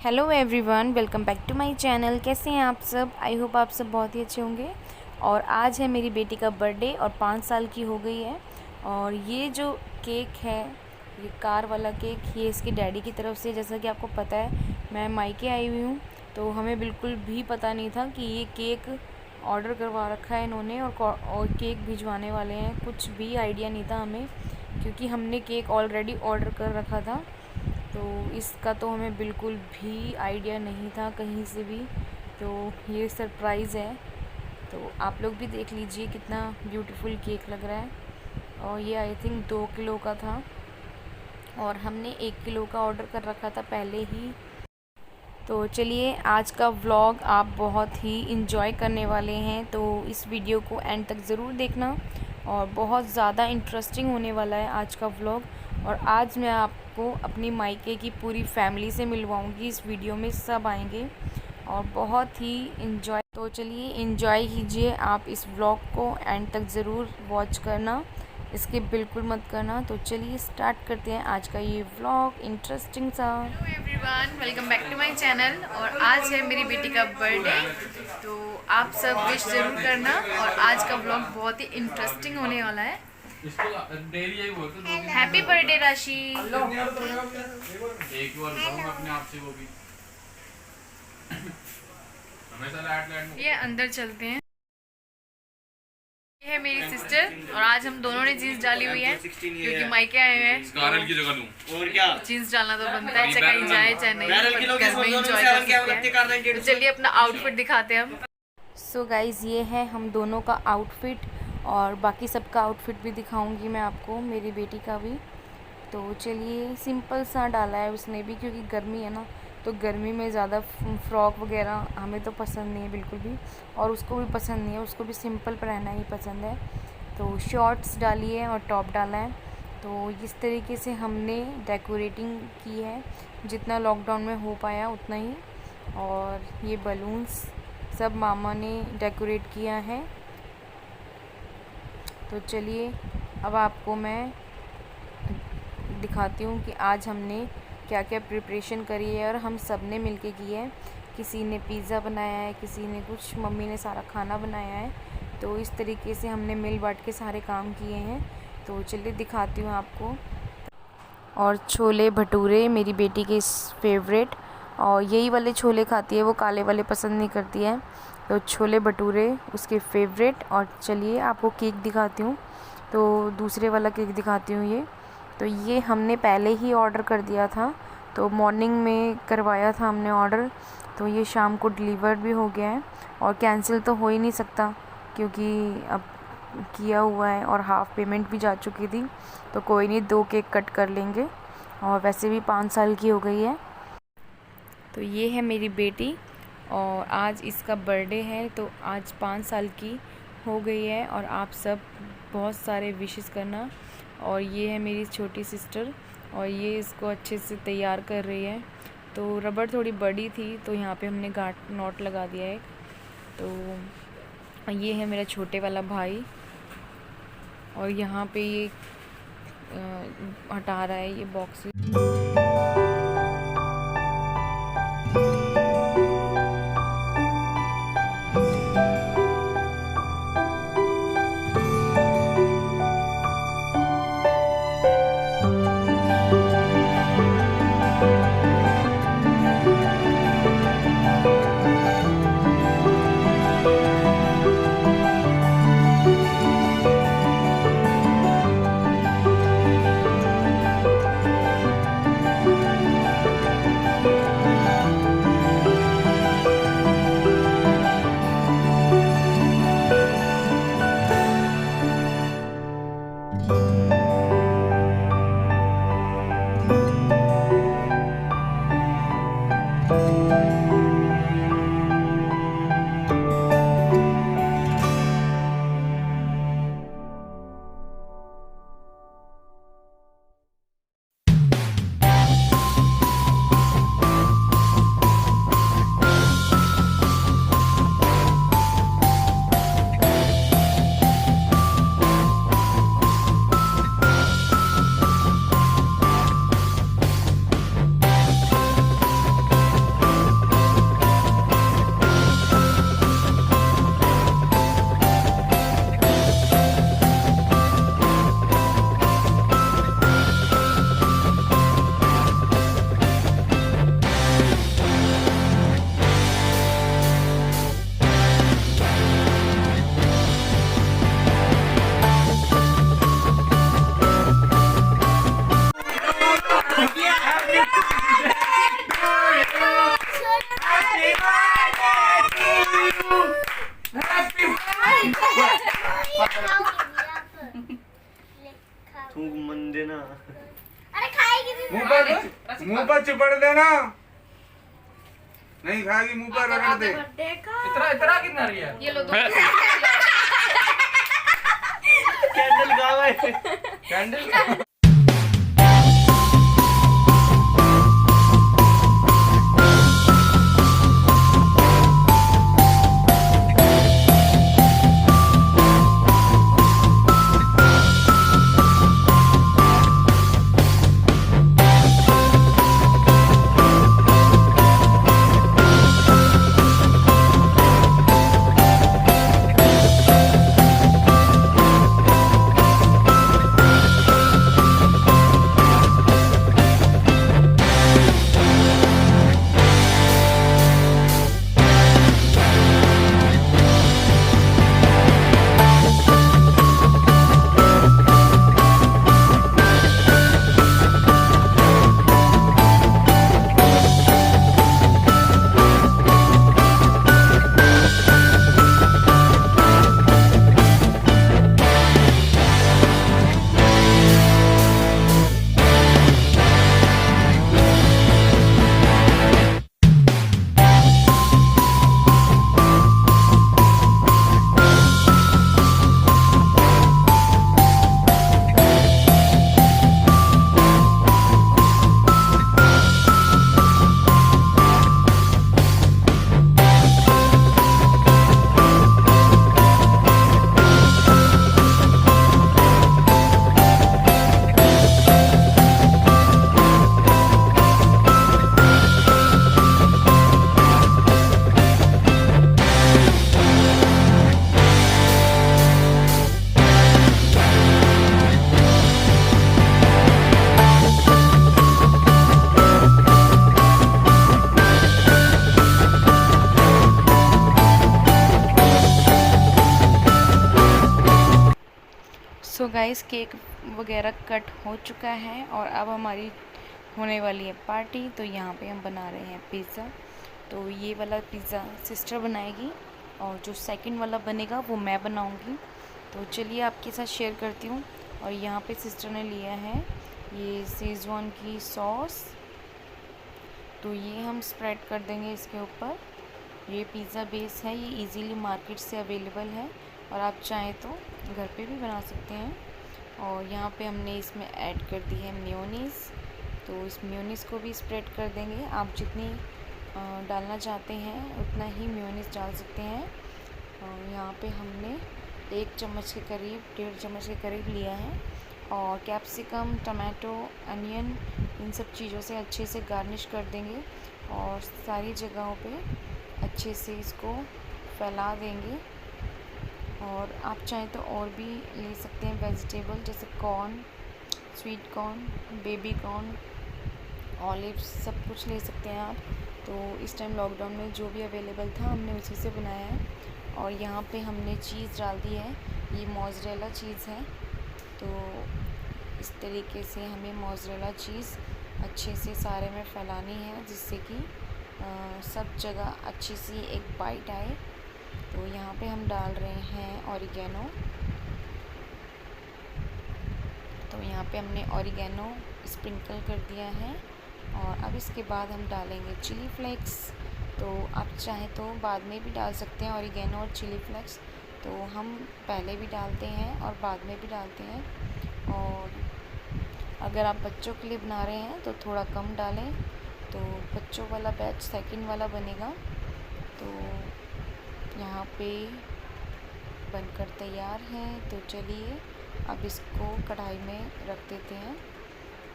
Hello everyone, welcome back to my channel. कैसे हैं आप सब? आई होप आप सब बहुत ही अच्छे होंगे। और आज है मेरी बेटी का बर्थडे और 5 साल की हो गई है। और ये जो केक है, ये कार वाला केक, ये इसके डैडी की तरफ से। जैसा कि आपको पता है, मैं मायके आई हुई हूँ, तो हमें बिल्कुल भी पता नहीं था कि ये केक ऑर्डर करवा रखा है इन्होंने और केक भिजवाने वाले हैं। कुछ भी आइडिया नहीं था हमें, क्योंकि हमने केक ऑलरेडी ऑर्डर कर रखा था। तो इसका तो हमें बिल्कुल भी आइडिया नहीं था कहीं से भी। तो ये सरप्राइज़ है। तो आप लोग भी देख लीजिए कितना ब्यूटीफुल केक लग रहा है। और ये आई थिंक 2 किलो का था, और हमने 1 किलो का ऑर्डर कर रखा था पहले ही। तो चलिए, आज का व्लॉग आप बहुत ही इंजॉय करने वाले हैं, तो इस वीडियो को एंड तक ज़रूर देखना। और बहुत ज़्यादा इंटरेस्टिंग होने वाला है आज का व्लॉग। और आज मैं आपको अपनी मायके की पूरी फैमिली से मिलवाऊंगी। इस वीडियो में सब आएंगे और बहुत ही इंजॉय। तो चलिए, इंजॉय कीजिए आप इस व्लॉग को, एंड तक ज़रूर वॉच करना, इसके बिल्कुल मत करना। तो चलिए स्टार्ट करते हैं आज का ये व्लॉग इंटरेस्टिंग सा। Hello everyone, welcome back to my channel. और आज है मेरी बेटी का बर्थडे, तो आप सब विश जरूर करना। और आज का व्लॉग बहुत ही इंटरेस्टिंग होने वाला है। हैप्पी बर्थडे राशि। एक बार अपने आप से वो भी हमेशा लाइट ये अंदर चलते हैं। ये है मेरी सिस्टर, और आज हम दोनों ने जीन्स डाली हुई है क्योंकि मायके आए हुए हैं। कारण की जगह लूं और क्या, जीन्स डालना तो बनता है, चाहे कहीं जाए चाहे नहीं, घर में एंजॉय कर सकते हैं। तो चलिए अपना आउटफिट दिखाते हैं हम। सो गाइज़, ये है हम दोनों का आउटफिट, और बाकी सबका आउटफिट भी दिखाऊंगी मैं आपको, मेरी बेटी का भी। तो चलिए, सिंपल सा डाला है उसने भी, क्योंकि गर्मी है ना, तो गर्मी में ज़्यादा फ्रॉक वगैरह हमें तो पसंद नहीं है बिल्कुल भी, और उसको भी पसंद नहीं है, उसको भी सिंपल पहनना ही पसंद है। तो शॉर्ट्स डाली है और टॉप डाला है। तो इस तरीके से हमने डेकोरेटिंग की है, जितना लॉकडाउन में हो पाया उतना ही। और ये बलून्स सब मामा ने डेकोरेट किया है। तो चलिए, अब आपको मैं दिखाती हूँ कि आज हमने क्या क्या प्रिपरेशन करी है, और हम सब ने मिल के की है। किसी ने पिज़्ज़ा बनाया है, किसी ने कुछ, मम्मी ने सारा खाना बनाया है। तो इस तरीके से हमने मिल बांट के सारे काम किए हैं। तो चलिए दिखाती हूँ आपको। और छोले भटूरे मेरी बेटी के फेवरेट, और यही वाले छोले खाती है, वो काले वाले पसंद नहीं करती है। तो छोले भटूरे उसके फेवरेट। और चलिए आपको केक दिखाती हूँ। तो दूसरे वाला केक दिखाती हूँ ये। तो ये हमने पहले ही ऑर्डर कर दिया था, तो मॉर्निंग में करवाया था हमने ऑर्डर, तो ये शाम को डिलीवर भी हो गया है। और कैंसिल तो हो ही नहीं सकता, क्योंकि अब किया हुआ है और हाफ़ पेमेंट भी जा चुकी थी। तो कोई नहीं, 2 केक कट कर लेंगे, और वैसे भी 5 साल की हो गई है। तो ये है मेरी बेटी, और आज इसका बर्थडे है, तो आज 5 साल की हो गई है। और आप सब बहुत सारे विशेस करना। और ये है मेरी छोटी सिस्टर, और ये इसको अच्छे से तैयार कर रही है। तो रबड़ थोड़ी बड़ी थी, तो यहाँ पे हमने गांठ नॉट लगा दिया है। तो ये है मेरा छोटे वाला भाई, और यहाँ पे ये हटा रहा है ये बॉक्स। मुंह पर चिपड़ देना, नहीं खाएगी मुंह पर रगड़ दे। इतना इतना कितना रही है? ये लो दो कैंडल कहाँ है? कैंडल सो गाइस केक वगैरह कट हो चुका है और अब हमारी होने वाली है पार्टी। तो यहाँ पे हम बना रहे हैं पिज़्ज़ा। तो ये वाला पिज़्ज़ा सिस्टर बनाएगी और जो सेकंड वाला बनेगा वो मैं बनाऊँगी। तो चलिए आपके साथ शेयर करती हूँ। और यहाँ पे सिस्टर ने लिया है ये शेज़वान की सॉस, तो ये हम स्प्रेड कर देंगे इसके ऊपर। ये पिज़्ज़ा बेस है, ये इजीली मार्केट से अवेलेबल है और आप चाहें तो घर पे भी बना सकते हैं। और यहाँ पे हमने इसमें ऐड कर दी है मेयोनीज़, तो इस मेयोनीज़ को भी स्प्रेड कर देंगे। आप जितनी डालना चाहते हैं उतना ही मेयोनीज़ डाल सकते हैं। और यहाँ पे हमने 1 चम्मच के करीब, 1.5 चम्मच के करीब लिया है। और कैप्सिकम, टमाटो, अनियन, इन सब चीज़ों से अच्छे से गार्निश कर देंगे और सारी जगहों पे अच्छे से इसको फैला देंगे। और आप चाहें तो और भी ले सकते हैं वेजिटेबल, जैसे corn, sweet corn, baby corn, olives, सब कुछ ले सकते हैं आप। तो इस टाइम लॉकडाउन में जो भी अवेलेबल था हमने उसी से बनाया है। और यहाँ पे हमने चीज़ डाल दी है, ये मोज़रेला चीज़ है। तो इस तरीके से हमें मोज़रेला चीज़ अच्छे से सारे में फैलानी है, जिससे कि सब जगह अच्छी सी एक बाइट आए। तो यहाँ पे हम डाल रहे हैं ऑरिगेनो। तो यहाँ पे हमने ऑरिगेनो स्प्रिंकल कर दिया है। और अब इसके बाद हम डालेंगे चिली फ्लेक्स। तो आप चाहें तो बाद में भी डाल सकते हैं ऑरिगेनो और चिली फ्लेक्स, तो हम पहले भी डालते हैं और बाद में भी डालते हैं। और अगर आप बच्चों के लिए बना रहे हैं तो थोड़ा कम डालें। तो बच्चों वाला बैच सेकंड वाला बनेगा। तो यहाँ पे बनकर तैयार है। तो चलिए अब इसको कढ़ाई में रख देते हैं।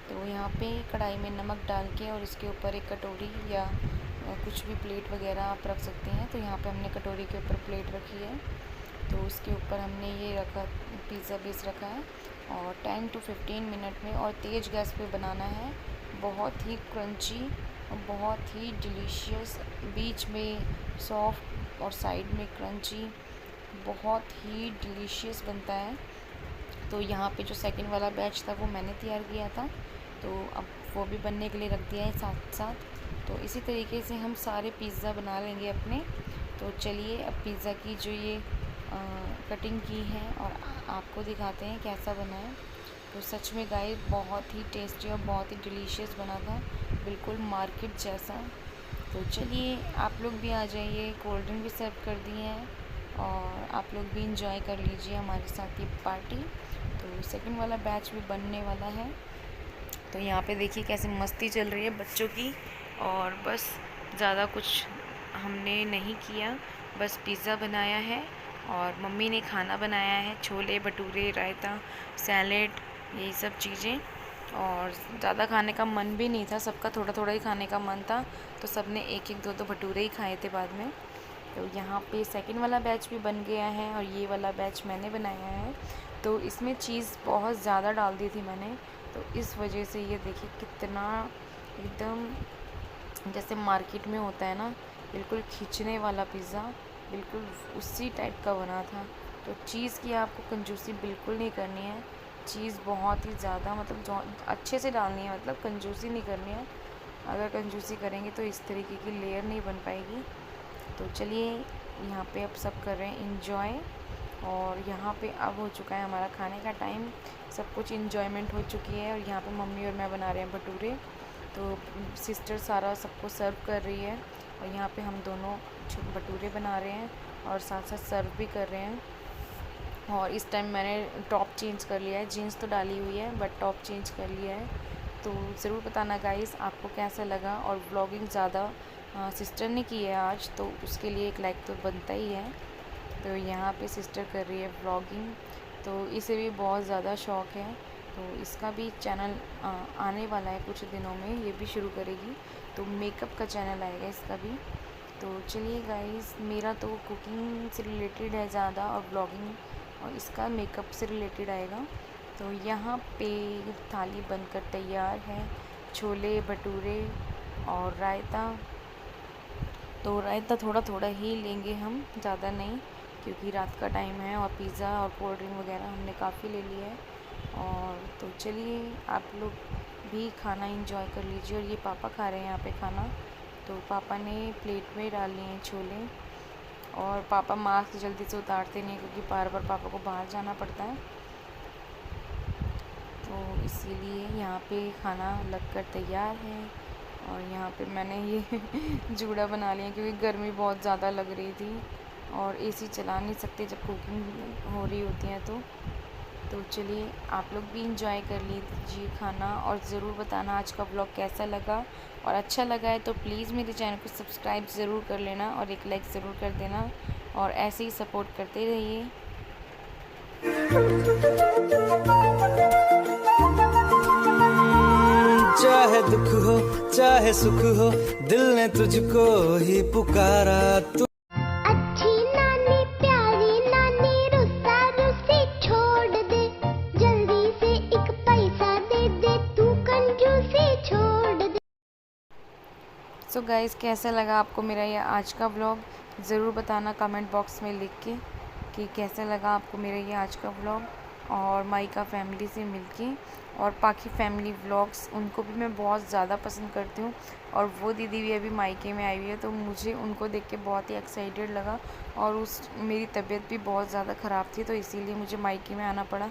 तो यहाँ पे कढ़ाई में नमक डाल के और इसके ऊपर एक कटोरी या कुछ भी प्लेट वगैरह आप रख सकते हैं। तो यहाँ पे हमने कटोरी के ऊपर प्लेट रखी है। तो उसके ऊपर हमने ये रखा, पिज़्ज़ा बेस रखा है। और 10 to 15 मिनट में और तेज़ गैस पे बनाना है। बहुत ही क्रंची और बहुत ही डिलीशियस, बीच में सॉफ्ट और साइड में क्रंची, बहुत ही डिलीशियस बनता है। तो यहाँ पे जो सेकंड वाला बैच था वो मैंने तैयार किया था, तो अब वो भी बनने के लिए रख दिया है साथ साथ। तो इसी तरीके से हम सारे पिज़्ज़ा बना लेंगे अपने। तो चलिए अब पिज़्ज़ा की जो ये कटिंग की है और आपको दिखाते हैं कैसा बना है। तो सच में गाइस बहुत ही टेस्टी और बहुत ही डिलीशियस बना था। बिल्कुल मार्केट जैसा। तो चलिए आप लोग भी आ जाइए, कोल्ड ड्रिंक भी सर्व कर दिए हैं और आप लोग भी इंजॉय कर लीजिए हमारे साथ ये पार्टी। तो सेकंड वाला बैच भी बनने वाला है। तो यहाँ पे देखिए कैसे मस्ती चल रही है बच्चों की। और बस ज़्यादा कुछ हमने नहीं किया, बस पिज़्ज़ा बनाया है और मम्मी ने खाना बनाया है, छोले भटूरे, रायता, सैलेड, यही सब चीज़ें। और ज़्यादा खाने का मन भी नहीं था, सबका थोड़ा थोड़ा ही खाने का मन था, तो सब ने एक एक दो दो भटूरे ही खाए थे बाद में। तो यहाँ पे सेकंड वाला बैच भी बन गया है और ये वाला बैच मैंने बनाया है। तो इसमें चीज़ बहुत ज़्यादा डाल दी थी मैंने, तो इस वजह से ये देखिए कितना एकदम जैसे मार्केट में होता है ना, बिल्कुल खींचने वाला पिज़्ज़ा, बिल्कुल उसी टाइप का बना था। तो चीज़ की आपको कंजूसी बिल्कुल नहीं करनी है, चीज़ बहुत ही ज़्यादा मतलब जो अच्छे से डालनी है, मतलब कंजूसी नहीं करनी है। अगर कंजूसी करेंगे तो इस तरीके की लेयर नहीं बन पाएगी। तो चलिए यहाँ पे अब सब कर रहे हैं इंजॉय। और यहाँ पे अब हो चुका है हमारा खाने का टाइम, सब कुछ इंजॉयमेंट हो चुकी है। और यहाँ पे मम्मी और मैं बना रहे हैं भटूरे, तो सिस्टर सारा सबको सर्व कर रही है और यहाँ पे हम दोनों भटूरे बना रहे हैं और साथ साथ सर्व भी कर रहे हैं। और इस टाइम मैंने टॉप चेंज कर लिया है, जीन्स तो डाली हुई है बट टॉप चेंज कर लिया है। तो ज़रूर बताना गाइस आपको कैसा लगा। और व्लॉगिंग ज़्यादा सिस्टर ने की है आज, तो उसके लिए एक लाइक तो बनता ही है। तो यहाँ पे सिस्टर कर रही है व्लॉगिंग, तो इसे भी बहुत ज़्यादा शौक़ है, तो इसका भी चैनल आने वाला है कुछ दिनों में, ये भी शुरू करेगी। तो मेकअप का चैनल आएगा इसका भी। तो चलिए गाइस, मेरा तो कुकिंग से रिलेटेड है ज़्यादा और ब्लॉगिंग, और इसका मेकअप से रिलेटेड आएगा। तो यहाँ पे थाली बनकर तैयार है, छोले भटूरे और रायता। तो रायता थोड़ा थोड़ा ही लेंगे हम, ज़्यादा नहीं, क्योंकि रात का टाइम है और पिज़्ज़ा और कोल्ड ड्रिंक वगैरह हमने काफ़ी ले लिया है। और तो चलिए आप लोग भी खाना एंजॉय कर लीजिए। और ये पापा खा रहे हैं यहाँ पे खाना, तो पापा ने प्लेट में डाल लिए हैं छोले। और पापा मास्क जल्दी से उतारते नहीं क्योंकि बार बार पापा को बाहर जाना पड़ता है, तो इसीलिए यहाँ पे खाना लगकर तैयार है। और यहाँ पे मैंने ये जूड़ा बना लिया क्योंकि गर्मी बहुत ज़्यादा लग रही थी और एसी चला नहीं सकते जब कुकिंग हो रही होती है। तो चलिए आप लोग भी इंजॉय कर लीजिए खाना और ज़रूर बताना आज का ब्लॉग कैसा लगा। और अच्छा लगा है तो प्लीज़ मेरे चैनल को सब्सक्राइब ज़रूर कर लेना और एक लाइक ज़रूर कर देना और ऐसे ही सपोर्ट करते रहिए। चाहे दुख हो चाहे सुख हो, दिल ने तुझको ही पुकारा। तू अच्छी नानी प्यारी नानी, रुस्सा रुस्सी छोड़ दे, जल्दी से एक पैसा दे दे, तू कंजूसी छोड़ दे। सो गाइस, कैसा लगा आपको मेरा ये आज का व्लॉग, ज़रूर बताना कमेंट बॉक्स में लिख के कि कैसा लगा आपको मेरा ये आज का व्लॉग। और माइका फैमिली से मिलके और बाकी फैमिली व्लॉग्स उनको भी मैं बहुत ज़्यादा पसंद करती हूँ। और वो दीदी भी अभी मायके में आई हुई है, तो मुझे उनको देख के बहुत ही एक्साइटेड लगा। और मेरी तबीयत भी बहुत ज़्यादा ख़राब थी, तो इसीलिए मुझे मायके में आना पड़ा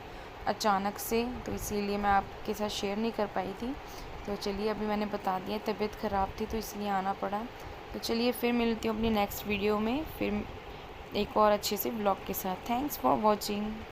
अचानक से, तो इसीलिए मैं आपके साथ शेयर नहीं कर पाई थी। तो चलिए अभी मैंने बता दिया, तबीयत ख़राब थी तो इसलिए आना पड़ा। तो चलिए फिर मिलती हूँ अपनी नेक्स्ट वीडियो में, फिर एक और अच्छे से व्लॉग के साथ। Thanks for watching.